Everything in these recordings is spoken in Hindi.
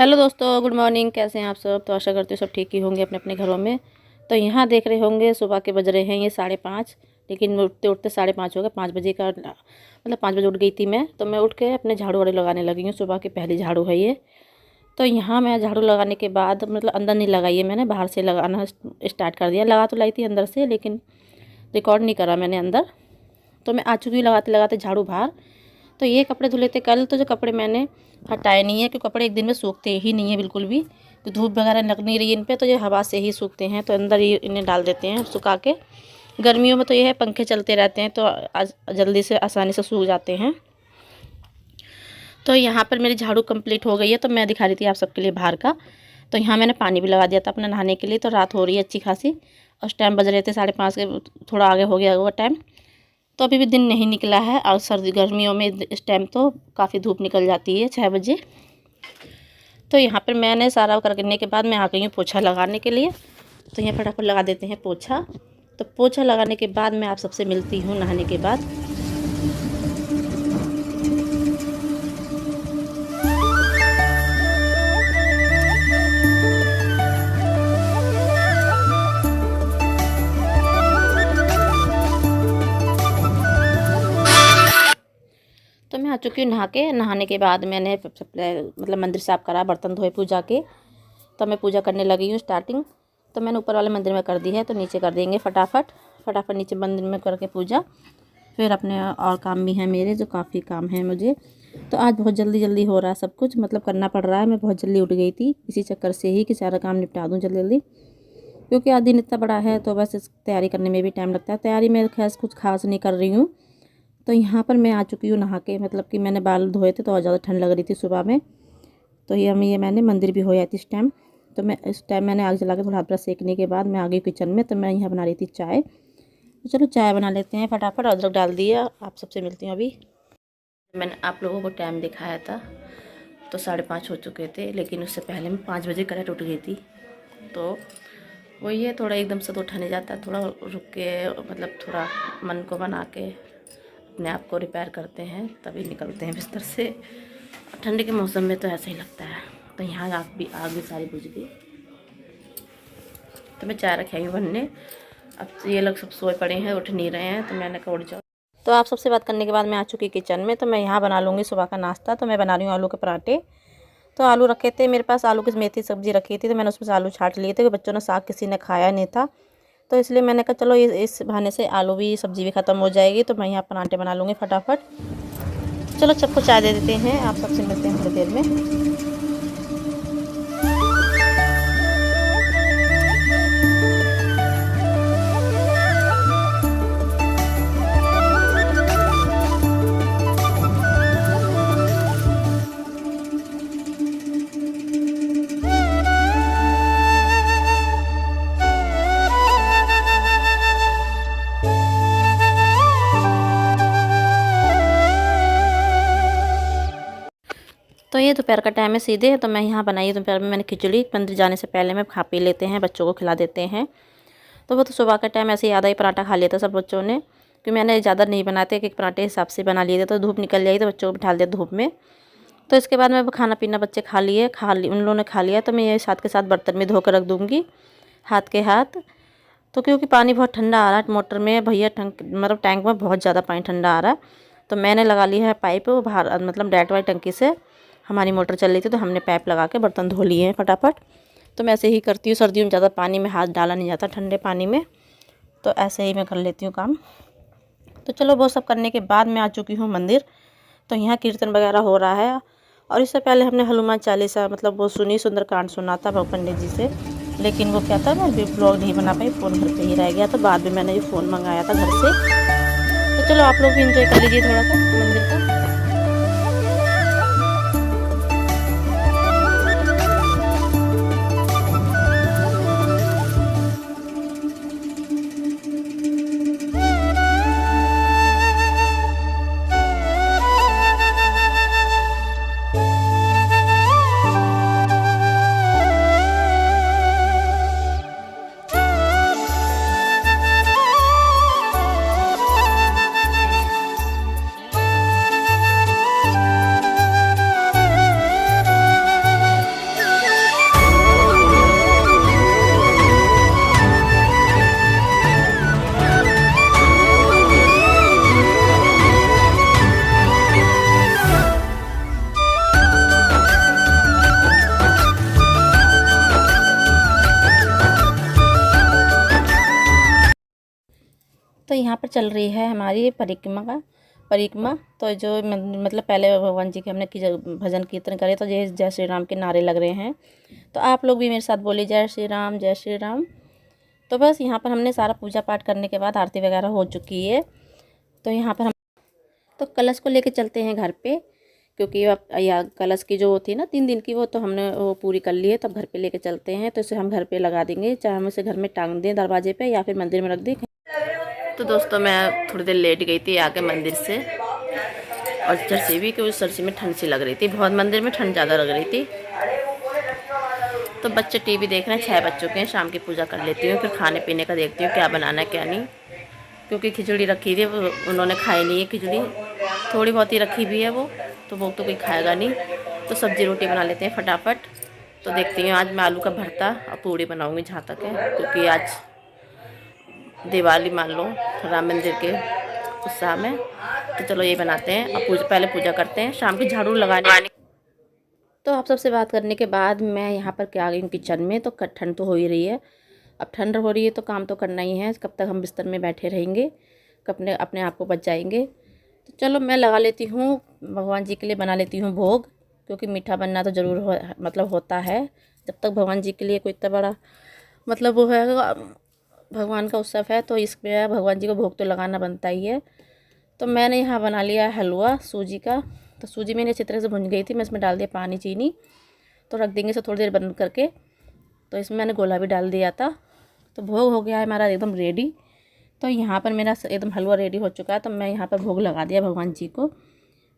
हेलो दोस्तों, गुड मॉर्निंग। कैसे हैं आप सब? तो आशा करती हूँ सब ठीक ही होंगे अपने अपने घरों में। तो यहाँ देख रहे होंगे सुबह के बज रहे हैं ये 5:30, लेकिन उठते उठते 5:30 हो गए। 5 बजे का मतलब 5 बजे उठ गई थी मैं। तो मैं उठ के अपने झाड़ू वाड़ू लगाने लगी हूँ। सुबह की पहली झाड़ू है ये। तो यहाँ मैं झाड़ू लगाने के बाद मतलब अंदर नहीं लगाई है मैंने, बाहर से लगाना स्टार्ट कर दिया। लगा तो लाई थी अंदर से, लेकिन रिकॉर्ड नहीं करा मैंने अंदर। तो मैं आ चुकी हूँ लगाते लगाते झाड़ू बाहर। तो ये कपड़े धुले थे कल। तो जो कपड़े मैंने हटाए नहीं है, क्योंकि कपड़े एक दिन में सूखते ही नहीं है बिल्कुल भी। तो धूप वगैरह लग नहीं रही है इन पे, तो ये हवा से ही सूखते हैं। तो अंदर ही इन्हें डाल देते हैं सुखा के। गर्मियों में तो ये है पंखे चलते रहते हैं, तो जल्दी से आसानी से सूख जाते हैं। तो यहाँ पर मेरी झाड़ू कंप्लीट हो गई है। तो मैं दिखा रही थी आप सबके लिए बाहर का। तो यहाँ मैंने पानी भी लगा दिया था अपना नहाने के लिए। तो रात हो रही है अच्छी खासी, उस टाइम बज रहे थे 5:30 के, थोड़ा आगे हो गया वो टाइम। तो अभी भी दिन नहीं निकला है। और सर्दी गर्मियों में इस टाइम तो काफ़ी धूप निकल जाती है 6 बजे। तो यहाँ पर मैंने सारा करने के बाद मैं आ गई हूँ पोछा लगाने के लिए। तो यहाँ फटाफट लगा देते हैं पोछा। तो पोछा लगाने के बाद मैं आप सबसे मिलती हूँ नहाने के बाद। तो मैं आ चुकी हूँ नहा के। नहाने के बाद मैंने मतलब मंदिर साफ़ करा, बर्तन धोए पूजा के। तो मैं पूजा करने लगी हूँ स्टार्टिंग। तो मैंने ऊपर वाले मंदिर में कर दी है, तो नीचे कर देंगे फटाफट फटाफट नीचे मंदिर में करके पूजा। फिर अपने और काम भी हैं मेरे, जो काफ़ी काम है मुझे। तो आज बहुत जल्दी जल्दी हो रहा है सब कुछ, मतलब करना पड़ रहा है। मैं बहुत जल्दी उठ गई थी इसी चक्कर से ही कि सारा काम निपटा दूँ जल्दी जल्दी, क्योंकि आज दिन इतना बड़ा है। तो बस इस तैयारी करने में भी टाइम लगता है। तैयारी में खैर कुछ खास नहीं कर रही हूँ। तो यहाँ पर मैं आ चुकी हूँ नहा के, मतलब कि मैंने बाल धोए थे तो और ज़्यादा ठंड लग रही थी सुबह में। तो ये मैंने मंदिर भी हो आई थी इस टाइम। तो मैं इस टाइम मैंने आग जला के थोड़ा हाथ पैर सेकने के बाद मैं आ गई किचन में। तो मैं यहाँ बना रही थी चाय। तो चलो चाय बना लेते हैं फटाफट। अदरक डाल दिया। आप सबसे मिलती हूँ अभी। मैंने आप लोगों को टाइम दिखाया था तो 5:30 हो चुके थे, लेकिन उससे पहले मैं 5 बजे करेक्ट उठ गई थी। तो वही है, थोड़ा एकदम से तो उठा नहीं जाता, थोड़ा रुक के मतलब थोड़ा मन को बना के अपने आप को रिपेयर करते हैं, तभी निकलते हैं बिस्तर से। ठंडी के मौसम में तो ऐसा ही लगता है। तो यहाँ आग भी सारी बुझ गई। तो मैं चाय रखी हूँ बनने। अब ये लोग सब सोए पड़े हैं, उठ नहीं रहे हैं। तो मैंने कहा उठ जाओ। तो आप सबसे बात करने के बाद मैं आ चुकी किचन में। तो मैं यहाँ बना लूँगी सुबह का नाश्ता। तो मैं बना रही हूँ आलू के पराठे। तो आलू रखे थे मेरे पास, आलू की मेथी सब्ज़ी रखी थी। तो मैंने उसमें से आलू छाट लिए थे, क्योंकि बच्चों ने साग किसी ने खाया नहीं था। तो इसलिए मैंने कहा चलो इस बहाने से आलू भी सब्ज़ी भी ख़त्म हो जाएगी। तो मैं यहाँ पराठे बना लूँगी फटाफट। चलो सबको चाय दे देते हैं। आप सबसे मिलते हैं थोड़ी देर में। तो ये दोपहर का टाइम है सीधे। तो मैं यहाँ बनाई दोपहर में मैंने खिचड़ी। मंदिर जाने से पहले मैं खा पी लेते हैं, बच्चों को खिला देते हैं। तो वो तो सुबह का टाइम ऐसे ही आधा ही पराठा खा लिया था सब बच्चों ने, क्योंकि मैंने ज़्यादा नहीं बनाते, एक पराठे हिसाब से बना लिए थे। तो धूप निकल जाई तो बच्चों को बिठा दिया धूप में। तो इसके बाद मैं खाना पीना बच्चे उन लोगों ने खा लिया। तो मैं ये साथ के साथ बर्तन में धो कर रख दूँगी हाथ के हाथ। तो क्योंकि पानी बहुत ठंडा आ रहा है मोटर में भैया, मतलब टैंक में बहुत ज़्यादा पानी ठंडा आ रहा है। तो मैंने लगा ली है पाइप बाहर, मतलब डायरेक्ट वाली टंकी से हमारी मोटर चल रही थी। तो हमने पाइप लगा के बर्तन धो लिए हैं फटाफट। तो मैं ऐसे ही करती हूँ, सर्दियों में ज़्यादा पानी में हाथ डाला नहीं जाता, ठंडे पानी में। तो ऐसे ही मैं कर लेती हूँ काम। तो चलो वो सब करने के बाद मैं आ चुकी हूँ मंदिर। तो यहाँ कीर्तन वगैरह हो रहा है। और इससे पहले हमने हनुमान चालीसा मतलब वो सुनी, सुंदरकांड सुना था पंडित जी से। लेकिन वो क्या था, मैं ब्लॉग नहीं बना पाई, फ़ोन घर पे ही रह गया। तो बाद में मैंने ये फ़ोन मंगाया था घर से। तो चलो आप लोग भी इंजॉय कर लीजिए थोड़ा सा मंदिर का। तो यहाँ पर चल रही है हमारी परिक्रमा। तो जो मतलब पहले भगवान जी के हमने भजन कीर्तन करे, तो ये जय श्री राम के नारे लग रहे हैं। तो आप लोग भी मेरे साथ बोलिए जय श्री राम, जय श्री राम। तो बस यहाँ पर हमने सारा पूजा पाठ करने के बाद आरती वगैरह हो चुकी है। तो यहाँ पर हम तो कलश को लेके चलते हैं घर पे, क्योंकि अब या कलश की जो थी ना 3 दिन की, वो तो हमने वो पूरी कर ली है। तब घर पे लेके चलते हैं, तो इसे हम घर पे लगा देंगे, चाहे हम इसे घर में टांग दें दरवाजे पे या फिर मंदिर में रख दें। तो दोस्तों मैं थोड़ी देर लेट गई थी आके मंदिर से, और चर्ची भी, क्योंकि चर्ची में ठंड सी लग रही थी बहुत, मंदिर में ठंड ज़्यादा लग रही थी। तो बच्चे टीवी देख रहे हैं, 6 बज चुके हैं। शाम की पूजा कर लेती हूँ, फिर खाने पीने का देखती हूँ क्या बनाना है क्या नहीं, क्योंकि खिचड़ी रखी थी, उन्होंने खाई नहीं है खिचड़ी, थोड़ी बहुत ही रखी भी है वो, तो वो तो कोई खाएगा नहीं। तो सब्ज़ी रोटी बना लेते हैं फटाफट। तो देखती हूँ आज मैं आलू का भरता और पूड़ी बनाऊँगी जहाँ तक है, क्योंकि आज दिवाली मान लो राम मंदिर के उत्साह में। तो चलो ये बनाते हैं। अब पहले पूजा करते हैं, शाम की झाड़ू लगाने। तो आप सबसे बात करने के बाद मैं यहाँ पर क्या आ गई हूँ किचन में। तो ठंड तो हो ही रही है, अब ठंड हो रही है तो काम तो करना ही है। कब तक हम बिस्तर में बैठे रहेंगे, कब अपने आप को बच जाएंगे। तो चलो मैं लगा लेती हूँ, भगवान जी के लिए बना लेती हूँ भोग, क्योंकि मीठा बनना तो ज़रूर होता है। जब तक भगवान जी के लिए कोई इतना बड़ा मतलब वो है, भगवान का उत्सव है, तो इसमें भगवान जी को भोग तो लगाना बनता ही है। तो मैंने यहाँ बना लिया हलवा सूजी का। तो सूजी मैंने अच्छी तरह से भुन गई थी, मैं इसमें डाल दिया पानी चीनी। तो रख देंगे इसे थोड़ी देर बंद करके। तो इसमें मैंने गोला भी डाल दिया था। तो भोग हो गया है हमारा एकदम रेडी। तो यहाँ पर मेरा एकदम हलवा रेडी हो चुका है। तो मैं यहाँ पर भोग लगा दिया भगवान जी को।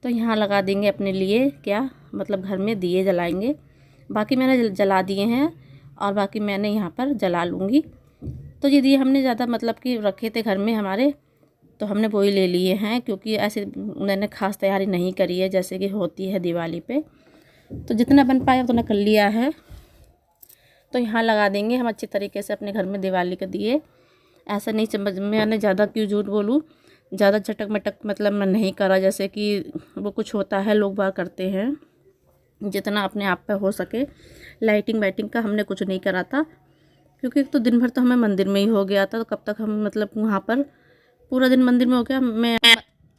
तो यहाँ लगा देंगे अपने लिए, क्या मतलब घर में दिए जलाएंगे। बाकी मैंने जला दिए हैं, और बाकी मैंने यहाँ पर जला लूँगी। तो ये दिए हमने ज़्यादा मतलब कि रखे थे घर में हमारे, तो हमने वही ले लिए हैं, क्योंकि ऐसे मैंने ख़ास तैयारी नहीं करी है जैसे कि होती है दिवाली पे। तो जितना बन पाया उतना कर लिया है। तो यहाँ लगा देंगे हम अच्छी तरीके से अपने घर में दिवाली के दिए। ऐसा नहीं समझ, मैंने ज़्यादा क्यों झूठ बोलूँ, ज़्यादा चटक मटक मतलब मैं नहीं करा, जैसे कि वो कुछ होता है लोग बाहर करते हैं। जितना अपने आप पे हो सके लाइटिंग वाइटिंग का हमने कुछ नहीं करा था, क्योंकि तो दिन भर तो हमें मंदिर में ही हो गया था। तो कब तक हम मतलब वहाँ पर पूरा दिन मंदिर में हो गया। मैं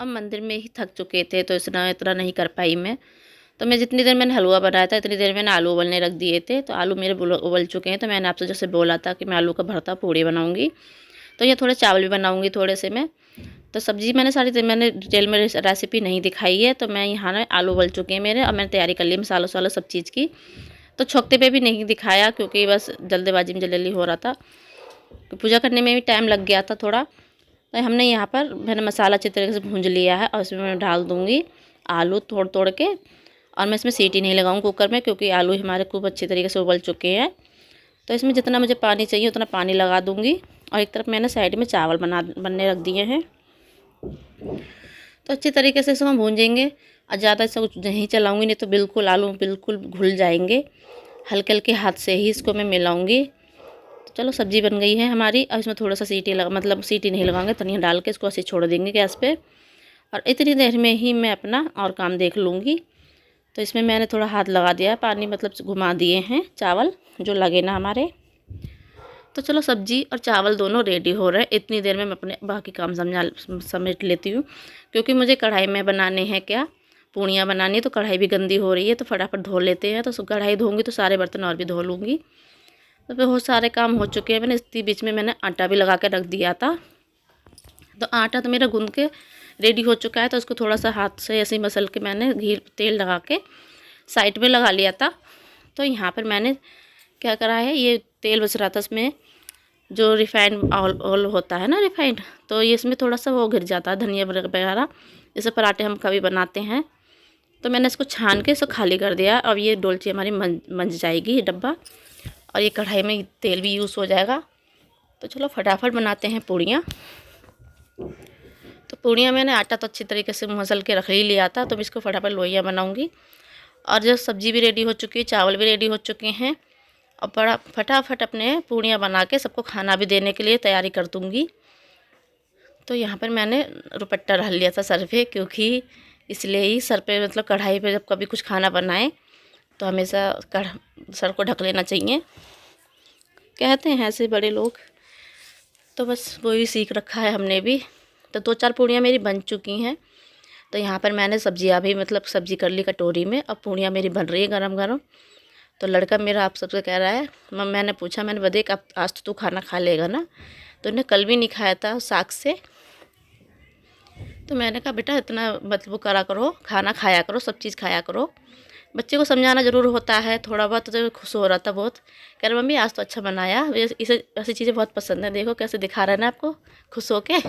अब मंदिर में ही थक चुके थे, तो इतना नहीं कर पाई मैं। तो मैं जितनी देर मैंने हलवा बनाया था, इतनी देर मैंने आलू उबलने रख दिए थे। तो आलू मेरे उबल चुके हैं। तो मैंने आपसे जैसे बोला था कि मैं आलू का भरता पूड़ी बनाऊँगी, तो ये थोड़े चावल भी बनाऊँगी थोड़े से मैं। तो सब्ज़ी मैंने डिटेल में रेसिपी नहीं दिखाई है। तो मैं यहाँ ना आलू उबल चुके हैं मेरे, और मैंने तैयारी कर ली मसालों वसालों सब चीज़ की। तो छोकते पे भी नहीं दिखाया, क्योंकि बस जल्दबाजी में जल्दी हो रहा था, तो पूजा करने में भी टाइम लग गया था थोड़ा। तो हमने यहाँ पर मैंने मसाला अच्छी तरीके से भूंज लिया है, और इसमें मैं डाल दूँगी आलू तोड़ तोड़ के। और मैं इसमें सीटी नहीं लगाऊँ कुकर में, क्योंकि आलू हमारे खूब अच्छी तरीके से उबल चुके हैं। तो इसमें जितना मुझे पानी चाहिए उतना पानी लगा दूँगी। और एक तरफ मैंने साइड में चावल बनने रख दिए हैं। तो अच्छी तरीके से इसको हम भूंजेंगे, और ज़्यादा इसको नहीं चलाऊँगी, नहीं तो बिल्कुल आलू बिल्कुल घुल जाएंगे। हल्के हल्के हाथ से ही इसको मैं मिलाऊंगी। तो चलो सब्ज़ी बन गई है हमारी। अब इसमें थोड़ा सा सीटी नहीं लगाएंगे, धनिया डाल के इसको ऐसे छोड़ देंगे गैस पे। और इतनी देर में ही मैं अपना और काम देख लूँगी। तो इसमें मैंने थोड़ा हाथ लगा दिया, पानी मतलब घुमा दिए हैं चावल जो लगे ना हमारे। तो चलो सब्ज़ी और चावल दोनों रेडी हो रहे हैं। इतनी देर में मैं अपने बाकी काम समेट लेती हूँ, क्योंकि मुझे कढ़ाई में बनाने हैं क्या पूड़ियाँ बनानी है। तो कढ़ाई भी गंदी हो रही है, तो फटाफट धो लेते हैं। तो कढ़ाई धोऊंगी तो सारे बर्तन और भी धो लूँगी। तो बहुत सारे काम हो चुके हैं। मैंने इसी बीच में मैंने आटा भी लगा के रख दिया था। तो आटा तो मेरा गूंद के रेडी हो चुका है। तो उसको थोड़ा सा हाथ से ऐसे ही मसल के मैंने तेल लगा के साइड में लगा लिया था। तो यहाँ पर मैंने क्या करा है, ये तेल बच रहा था, इसमें जो रिफाइंड ऑयल होता है ना रिफाइंड, तो ये इसमें थोड़ा सा वो गिर जाता है धनिया वगैरह, जैसे पराठे हम कभी बनाते हैं। तो मैंने इसको छान के इसको खाली कर दिया। अब ये डोलची हमारी मंज जाएगी डब्बा, और ये कढ़ाई में तेल भी यूज़ हो जाएगा। तो चलो फटाफट बनाते हैं पूड़ियाँ। तो पूड़ियाँ मैंने आटा तो अच्छी तरीके से मसल के रख ही लिया था। तो मैं इसको फटाफट लोइयाँ बनाऊँगी। और जो सब्ज़ी भी रेडी हो चुकी है, चावल भी रेडी हो चुके हैं, और फटाफट अपने पूड़ियाँ बना के सबको खाना भी देने के लिए तैयारी कर दूँगी। तो यहाँ पर मैंने दुपट्टा डाल लिया था सर पे, क्योंकि इसलिए ही सर पे मतलब कढ़ाई पे जब कभी कुछ खाना बनाए तो हमेशा सर को ढक लेना चाहिए, कहते हैं ऐसे बड़े लोग। तो बस वो भी सीख रखा है हमने भी। तो 2-4 पूड़ियाँ मेरी बन चुकी हैं। तो यहाँ पर मैंने सब्जियाँ भी मतलब सब्जी कर ली कटोरी में। अब पूड़ियाँ मेरी बन रही है गरम गरम। तो लड़का मेरा आप सबसे कह रहा है, मैंने पूछा, मैंने बताया कि अब आज तो तू खाना खा लेगा ना। तो उन्हें कल भी नहीं खाया था साग से। तो मैंने कहा बेटा इतना मतलब वो करा करो, खाना खाया करो, सब चीज़ खाया करो। बच्चे को समझाना ज़रूर होता है थोड़ा बहुत। तो खुश हो रहा था बहुत, कह रहा मम्मी आज तो अच्छा बनाया। इसे ऐसी चीज़ें बहुत पसंद है। देखो कैसे दिखा रहा है ना आपको खुश होके।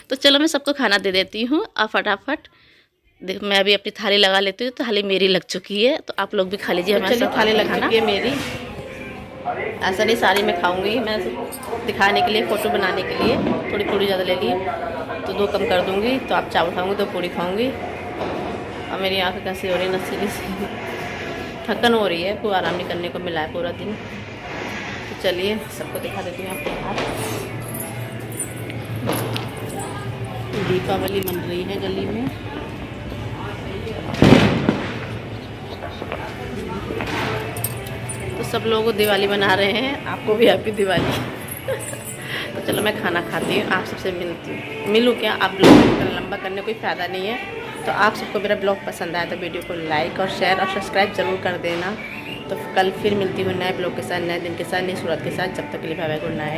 तो चलो मैं सबको खाना दे देती हूँ आप फटाफट। देख मैं भी अपनी थाली लगा लेती हूँ। तो थाली मेरी लग चुकी है, तो आप लोग भी खा लीजिए। हमारे साथ थाली लग चुकी है मेरी। ऐसा नहीं सारी मैं खाऊंगी, मैं दिखाने के लिए, फ़ोटो बनाने के लिए थोड़ी पूड़ी ज़्यादा ले ली तो 2 कम कर दूँगी। तो आप चावल खाऊंगी तो पूड़ी खाऊंगी। और मेरी आँखें कैसी हो रही है, नसीली सी, थकन हो रही है, कोई आराम नहीं करने को मिला है पूरा दिन। तो चलिए सबको दिखा देती हूँ आपके हाथ। दीपावली मन रही है गली में। तो सब लोग दिवाली मना रहे हैं, आपको भी हैप्पी दिवाली। तो चलो मैं खाना खाती हूँ, आप सबसे मिलूँ क्या। आप ब्लॉग लंबा करने कोई फ़ायदा नहीं है। तो आप सबको मेरा ब्लॉग पसंद आया तो वीडियो को लाइक और शेयर और सब्सक्राइब ज़रूर कर देना। तो कल फिर मिलती हूँ नए ब्लॉग के साथ, नए दिन के साथ, नई सूरत के साथ। जब तक के लिए बाय बाय, गुड नाइट।